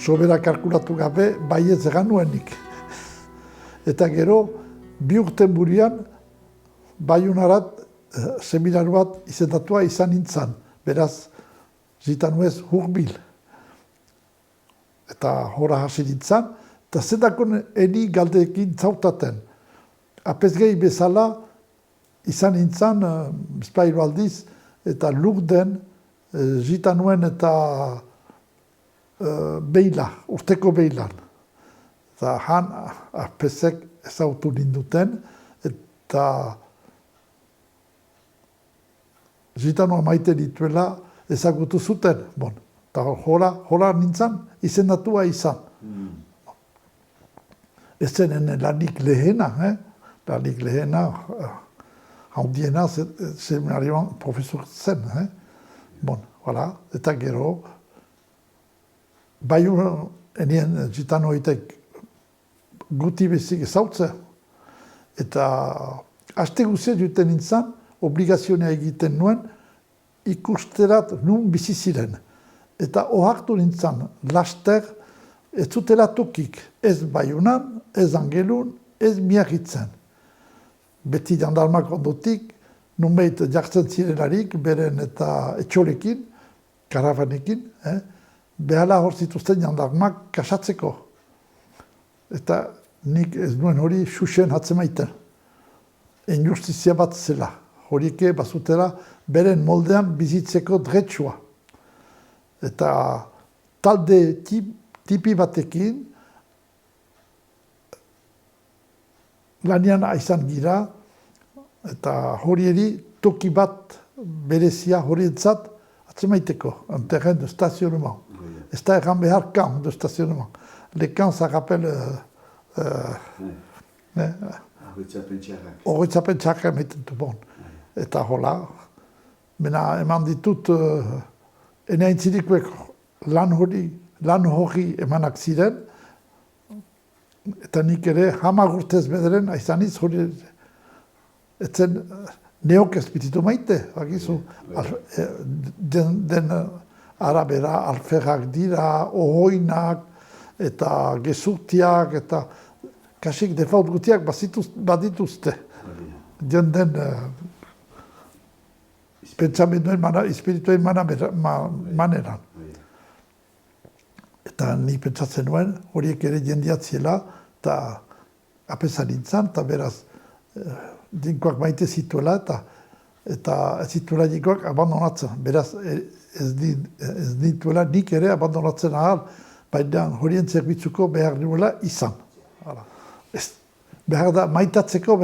sobera kalkulatu gabe, baietz egan nuenik. Eta gero, 2 urten burian, Baiunarat seminar bat izendatua izan nintzen. Beraz, zitanuez hurbil. Eta hora hasi nintzen, eta zedakon eni galdeekin zautaten. Apezgei bezala izan nintzen, bizpailu aldiz, eta lurden zitanuen eta beila, urteko beilan. Eta han apezek ezautu ninduten, eta zitanua maite dituela ezagutu zuten. Bon, eta hola nintzen izendatua izan. Ez zen lanik lehena, lanik lehena, handiena seminarioan profesor zen. Bon, voilà, eta gero, Baiunan enien zitanoitek guti bezik ezautzen. Eta aste guzia juten nintzen, obligazioa egiten nuen, ikusterat nun bizi ziren. Eta ohartu nintzen, laster, ez zutela tokik, ez Baiunan, ez Angelun, ez Miarritzen. Beti jandarmak ondotik, nunbait jartzen zirelarik, beren eta etxolekin, karavanekin, behala hor zituzten jandarmak kasatzeko. Eta nik ez nuen hori xuxen hatzemaiten. Injustizia bat zela. Horieke bazutela beren moldean bizitzeko dretsua. Eta talde tipi batekin lanian aizan gira, eta horieri toki bat berezia horientzat atzemaiteko, un terrain de stationnement. Ez da erran behar camp de stationnement. Les camps, ça rappelle... Horretzapen txarrak emaiten du, bon. Eta hola, mena eman ditut, enaintzirikuek lan hori emanak ziren, eta nik ere 10 urtez bederen, aizaniz hori, etzen neok espiritu maite, bakizu, den arabera alferrak dira, ohoinak, eta gezurtiak, eta kasik defaut gutiak badituzte. Den pentsamenduen espirituen maneran. Eta nik pentsatzen nuen, horiek ere jendiatziela, eta apezan nintzen, eta beraz, dinkoak maite zituela, eta ez zituela dinkoak abandonatzen. Beraz, ez dituela nik ere abandonatzen ahal, baina horien zerbitzuko behar nuela izan. Behar da, maitatzeko,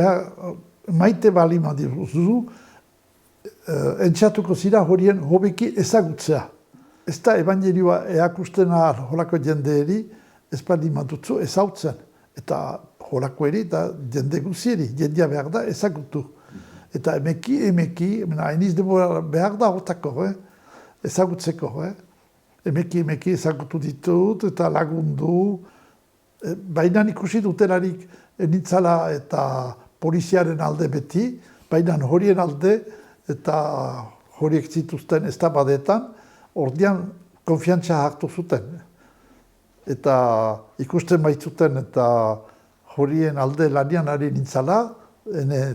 maite bali madiruzu, entxatuko zira horien hobeki ezagutzea. Ez da evangelioa eakusten ahal holako jendeeri, ez bali madutzu ezautzen. Eta holako eri eta jende guzieri, jendea behar da ezagutu. Eta emeki, hainiz demora behar da hortako, ezagutzeko. Emeki ezagutu ditut eta lagundu. Baina ikusi dutelarik nintzala eta poliziaren alde beti, baina horien alde eta horiek zituzten ez da badetan, ordean konfiantza hartu zuten. Eta ikusten baitzuten eta horien alde lanian ari nintzala,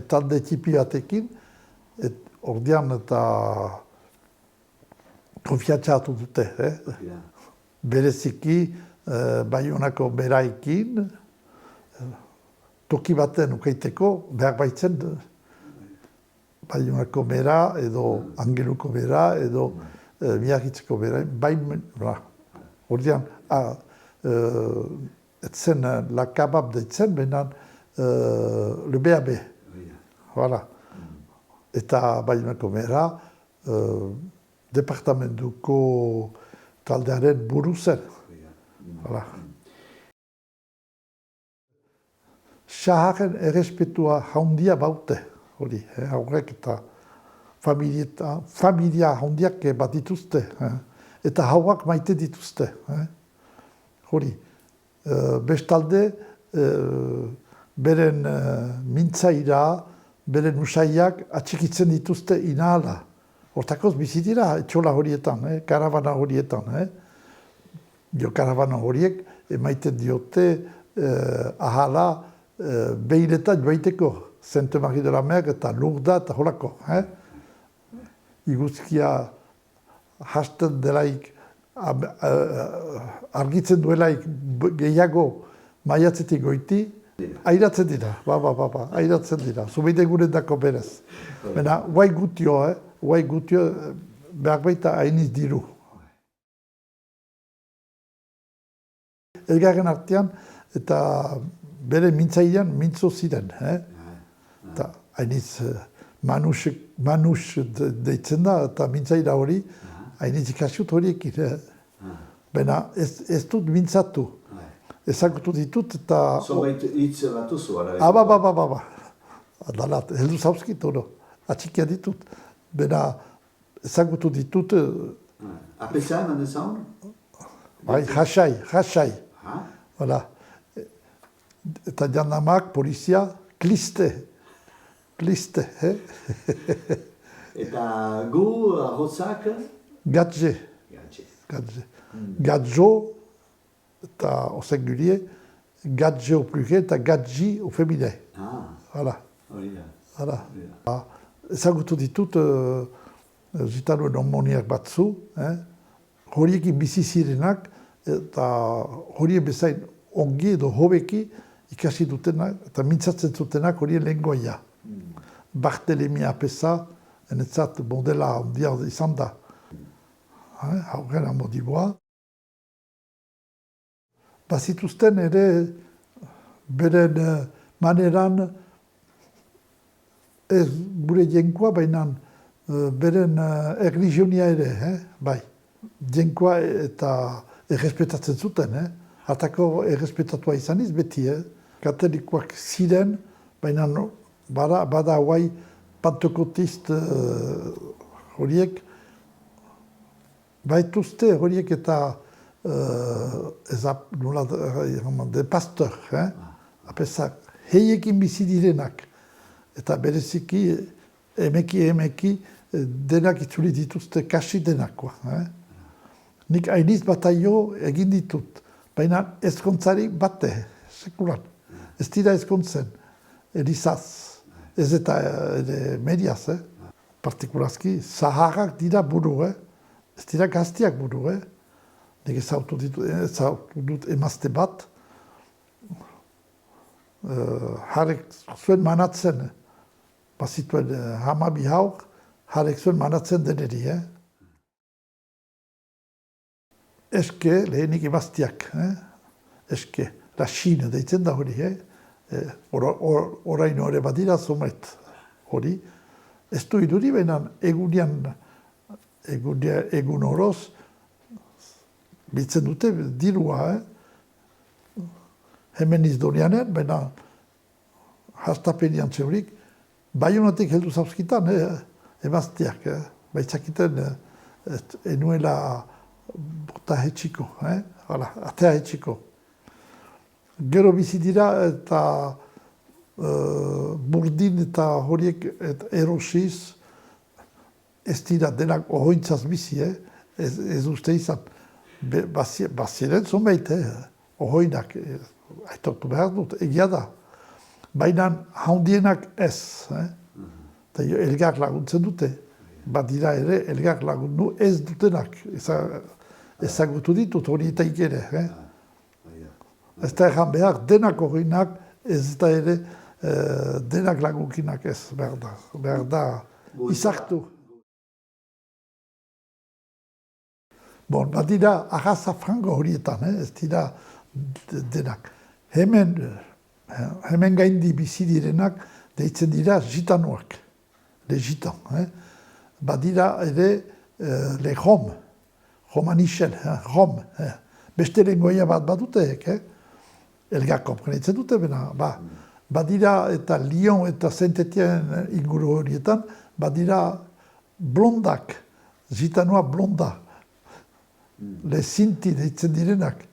talde tipi batekin, ordean eta konfiantza hartu dute. Bereziki, Baiunako beraikin, toki baten ukaiteko, behar baitzen, Baiunako bera, edo Angeluko bera, edo Miarritzeko bera, ordean, etzen la kabab deitzen, benan le BAB. Voilà. Eta Baiunako bera, departamentuko taldearen buru zen. Voilà. Xaharen errespetua handia baute, hori, aurrek eta familia handiak bat dituzte, eta hauak maite dituzte. Hori, bestalde, beren mintzaira, beren usaiak atxikitzen dituzte inahala. Hortakoz bizi dira etxola horietan, karavana horietan. Biokarabana horiek emaiten diote ahala behiretan joaiteko Sainte-Marie de la Mer eta Lourda eta holako. Iguzkia hasten delaik, argitzen duelaik gehiago maiatzetik goiti, airatzen dira, airatzen dira, zubeide guretako berez. Baina, guai gutio, behar baita hainiz diru. Elgarren artean, eta bere mintzailean mintzo ziren. Eta hainiz manus deitzen da, eta mintzaila hori, hainiz ikasiut horiekin. Baina ez dut mintzatu. Ezagutu ditut eta... Zonbait hitz bat duzu, ara? Ba. Adalat, heldu zauzkit, atxikia ditut. Baina ezagutu ditut... Apesa eman ezan? Bai, jasai. Voilà. Eta jandamak, polizia, kliste. Eta gu, ahotzak? Gadje. Gadjo, eta au singulier, gadje au pluriel, eta gadji au féminin. Voilà. Ezagutu ditut, zitanuen homoniak batzu, horiekin bizi zirenak, eta horien bezain ongi edo hobeki ikasi dutenak, eta mintzatzen zutenak horien lengoia. Barthelemy Apesa, enetzat modela ondia izan da. Haugen amodiboa. Bazituzten ere beren maneran ez gure jenkoa, baina beren erlijionia ere, bai. Jenkoa eta errespetatzen zuten, hartako errespetatua izaniz beti, katolikoak ziren, baina bada hauai pantokotist horiek, baituzte horiek eta de pastor, apesak, heiekin bizi direnak, eta bereziki emeki denak itzuli dituzte kasi denakoa. Nik hainiz bataio egin ditut, baina ezkontzari bate, sekulan. Ez dira ezkontzen, erizaz, ez eta mediaz, partikurazki, zaharrak dira buru, ez dira gaztiak buru, nik ezautu dut emazte bat, jarek zuen manatzen, bazituen hamabi hauk, jarek zuen manatzen deneri, Eske, lehenik emaztiak, eske, rasine deitzen da hori, oraino ere badira zomait hori. Ez du iduri benan egun oroz biltzen dute dirua, hemen izdonianen, bena hastapenian zeurik, baionatik heldu zauzkitan emaztiak, baitzakiten enuela bota hetxiko, atea hetxiko. Gero bizi dira eta burdin eta horiek erosiz ez dira denak ohointzaz bizi, ez uste izan. Baziren zonbait, ohoinak, aitortu behar dut, egia da. Baina haundienak ez, eta elgar laguntzen dute. Badira ere, elgar lagundu ez dutenak. Ezagutu ditut horietaik ere. Ez da egan behar, denak horinak, ez da ere denak lagunkinak ez, behar da, izartu. Bon, badira, arraza frango horietan, ez dira denak. Hemen gaindi bizi direnak, deitzen dira gitanoak, le gitan. Badira ere le rom, romanixen, rom. Beste lengoia bat baduteek, elgar komprenitzen dute, badira eta Lyon eta Saint-Étienne inguru horietan, badira blondak, gitanoa blonda, le sinti deitzen direnak.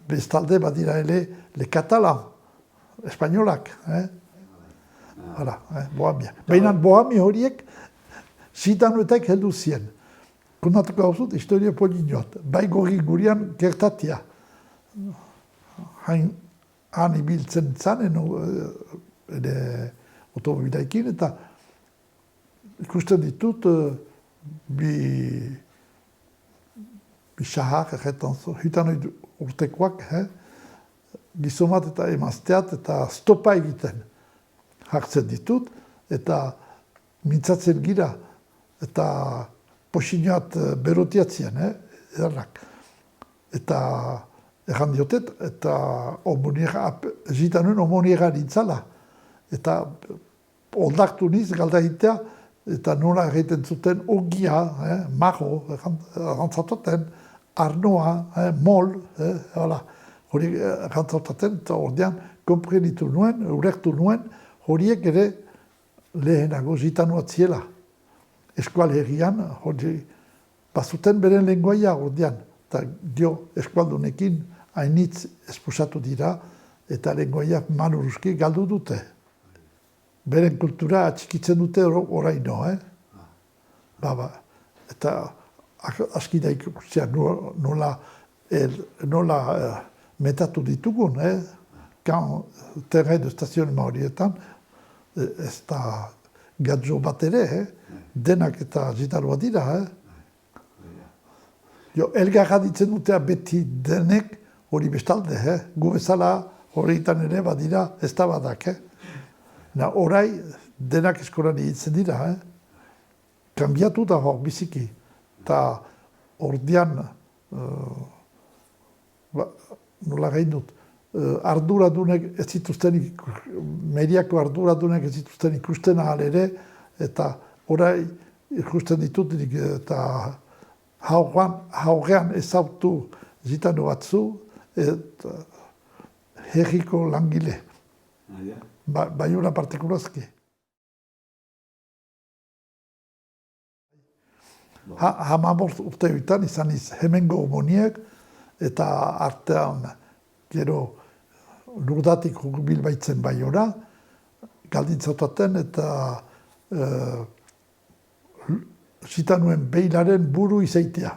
Bestalde badira ere le katalan, espainolak. Bohamia. Baina bohami horiek, gitanoetek heldu zien. Kontatuko hau zut, historia polinoat. Bai gorri gurian gertatia. Han ibiltzen zanen, ere automobilaikin, eta ikusten ditut bi sahar, hitanoi urtekoak, gizomat eta emazteat eta stopa egiten hartzen ditut, eta mintzatzen gira, eta posinoat berotiatzen, edarrak. Eta erran diotet, eta zitanuen omoniera nintzala. Eta oldaktu niz, galda hitea, eta nola egiten zuten ogia, mago, errantzatoten, arnoa, mol, hori errantzatoten, eta ordean komprenitu nuen, urektu nuen, horiek ere lehenago zitanua ziela. Eskualherrian, hori bazuten beren lenguaia ordean, eta dio eskualdunekin hainitz esposatu dira, eta lenguaia manuruzki galdu dute. Beren kultura atxikitzen dute oraino, Eta aski da ikustea nola metatu ditugun, terrain de stazionema horietan, ez da gadjo bat ere, denak eta zitarua dira, elgarra ditzen dutea beti denek hori bestalde, gu bezala horietan ere badira ez da badak. Horai denak eskolan ditzen dira, kambiatu da hor biziki. Eta ordean, nola gain dut, arduradunek ez zituzten, mediako arduradunek ez zituzten ikusten ahal ere, eta orai ikusten ditut, eta haurean ezautu zitano batzu, eta herriko langile. Baiona partikulazki. Hamabost urte bitan izan hemengo homoniek, eta artean gero lurdatik hurbil baitzen Baiona, galdintzautaten eta zitanuen beilaren buru izaitea.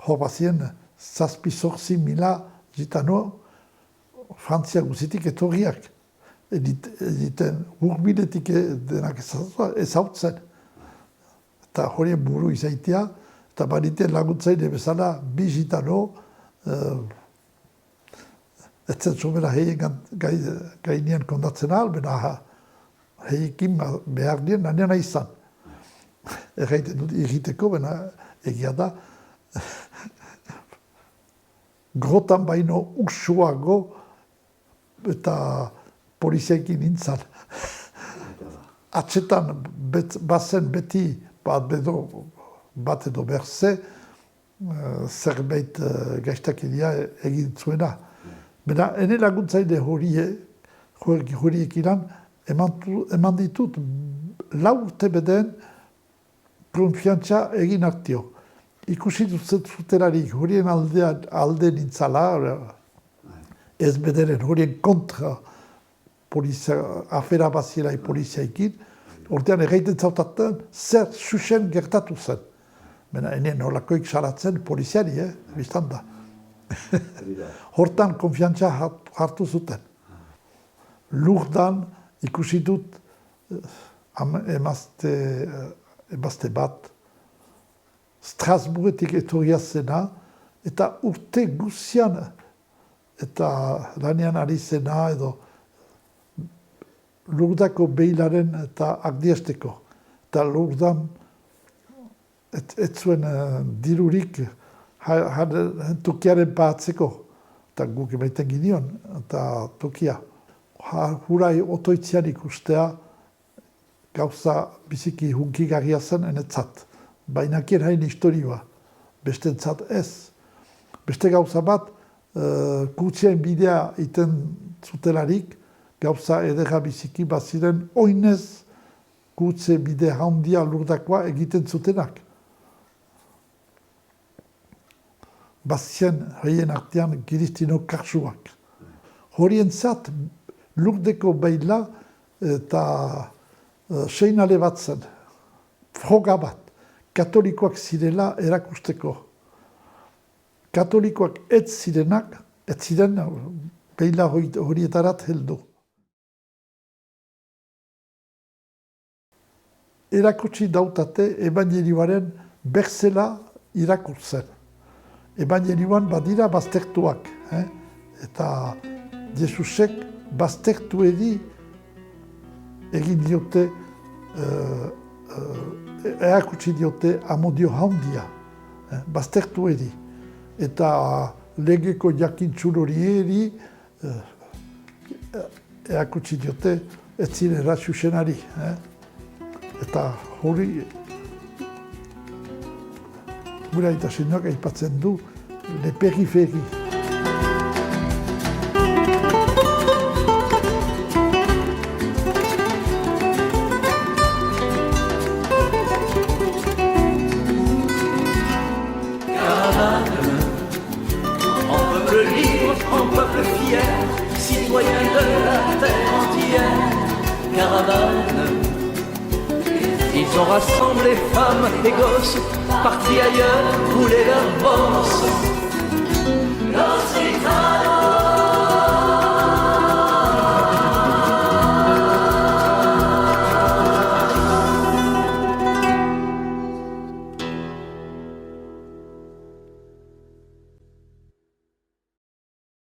Hor bazien, 7.000 zitano Frantzia guzitik etorriak. Editen hurbiletik denak ezautzen. Eta horien buru izaitea, eta bariten laguntzaile bezala, bi zitano, etzen sobera heien gainean kondatzen ahal, bena heiekin behar dien nanean izan. Erraiten dut egiteko, bena egia da, grotan baino usuago eta poliziaekin nintzan. Atzetan bazen beti bat edo berze, zerbait gaiztakeria egin zuena. Bena, ene laguntzaile horiek iran, eman ditut 4 urte beden konfiantza egin hartio. Ikusi zutelarik horien alde nintzala, ez bederen horien kontra afera bazielai poliziaikin, ordean erraiten zautaten zer susen gertatu zen. Bena, ene nolakoik salatzen poliziari, biztan da. Hortan konfiantza hartu zuten. Lurdan ikusi dut emazte bat, Strasbourgetik etorria zena, eta urte guzian, eta lanean ari zena, edo Lurdako beilaren eta agdiesteko. Eta Lurdan ez zuen dirurik tokiaren pahatzeko. Eta guk emaiten gineon, eta tokia. Hurai otoitzian ikustea gauza biziki hunkigarria zen enetzat. Baina hain historioa, bestentzat ez. Beste gauza bat, kutsien bidea iten zutelarik, gauza edera biziki baziren oinez kutse bide handia Lurdakoa egiten zutenak. Bazien horien artean Kiristino karsuak. Horien zat Lurdeko beila eta seinale bat zen, froga bat. katolikoak zirela erakusteko. Katolikoak ez zirenak, ez ziren beila horietarat heldu. Erakutsi dautate evangelioaren berzela irakurtzen. Evangelioan badira baztertuak. Eta Jesusek baztertueri egin diote, erakutsi diote amodio handia, baztertueri. Eta legeko jakintzun horieri erakutsi diote ez zirela xuxenari. Eta hori gure aita senyoak aipatzen du le periferi. Citoyens de la terre entière, caravane. Ils ont rassemblé femmes et gosses, partis ailleurs, roulé leurs bosses. Los